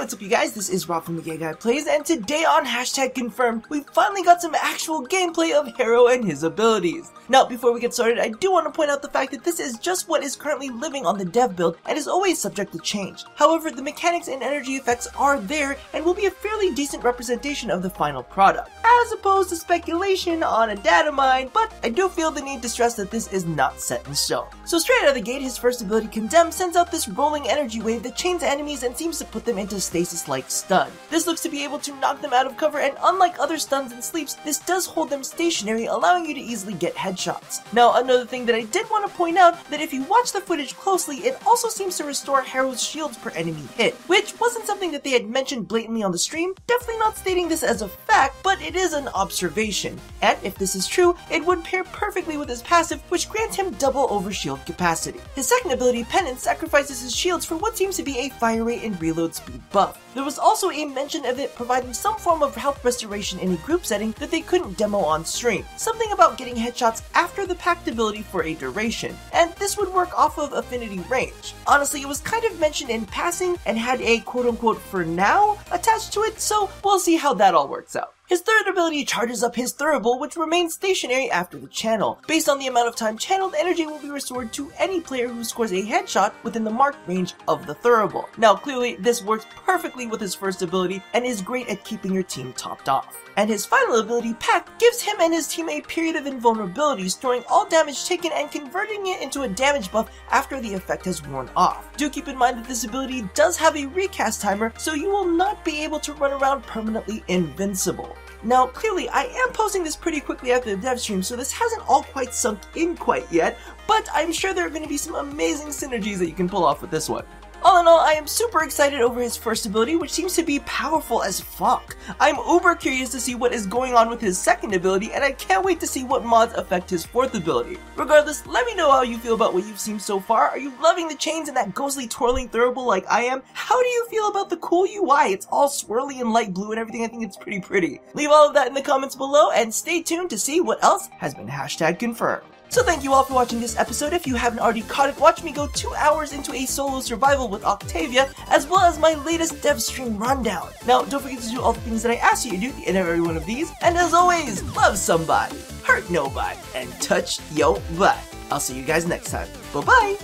What's up you guys, this is Rob from the Gay Guy Plays, and today on #confirmed, we finally got some actual gameplay of Harrow and his abilities. Now, before we get started, I do want to point out the fact that this is just what is currently living on the dev build and is always subject to change. However, the mechanics and energy effects are there and will be a fairly decent representation of the final product, as opposed to speculation on a data mine, but I do feel the need to stress that this is not set in stone. So straight out of the gate, his first ability, Condemn, sends out this rolling energy wave that chains enemies and seems to put them into stasis-like stun. This looks to be able to knock them out of cover, and unlike other stuns and sleeps, this does hold them stationary, allowing you to easily get headshots. Now, another thing that I did want to point out, that if you watch the footage closely, it also seems to restore Harrow's shields per enemy hit, which wasn't something that they had mentioned blatantly on the stream, definitely not stating this as a fact, but it is an observation. And if this is true, it would pair perfectly with his passive, which grants him double overshield capacity. His second ability, Pennance, sacrifices his shields for what seems to be a fire rate and reload speed buff. There was also a mention of it providing some form of health restoration in a group setting that they couldn't demo on stream. Something about getting headshots after the Pact ability for a duration, and this would work off of affinity range. Honestly, it was kind of mentioned in passing and had a quote-unquote "for now" attached to it, so we'll see how that all works out. His third ability charges up his Thurible, which remains stationary after the channel. Based on the amount of time channeled, energy will be restored to any player who scores a headshot within the marked range of the Thurible. Now, clearly, this works perfectly with his first ability and is great at keeping your team topped off. And his final ability, Pact, gives him and his team a period of invulnerability, storing all damage taken and converting it into a damage buff after the effect has worn off. Do keep in mind that this ability does have a recast timer, so you will not be able to run around permanently invincible. Now, clearly, I am posting this pretty quickly after the dev stream, so this hasn't all quite sunk in quite yet, but I'm sure there are going to be some amazing synergies that you can pull off with this one. All in all, I am super excited over his first ability, which seems to be powerful as fuck. I'm uber curious to see what is going on with his second ability, and I can't wait to see what mods affect his fourth ability. Regardless, let me know how you feel about what you've seen so far. Are you loving the chains and that ghostly twirling Thurible like I am? How do you feel about the cool UI? It's all swirly and light blue and everything. I think it's pretty pretty. Leave all of that in the comments below, and stay tuned to see what else has been #confirmed. So thank you all for watching this episode. If you haven't already caught it, watch me go 2 hours into a solo survival with Octavia, as well as my latest Devstream rundown. Now, don't forget to do all the things that I asked you to do at the end of every one of these, and as always, love somebody, hurt nobody, and touch yo butt. I'll see you guys next time. Bye-bye!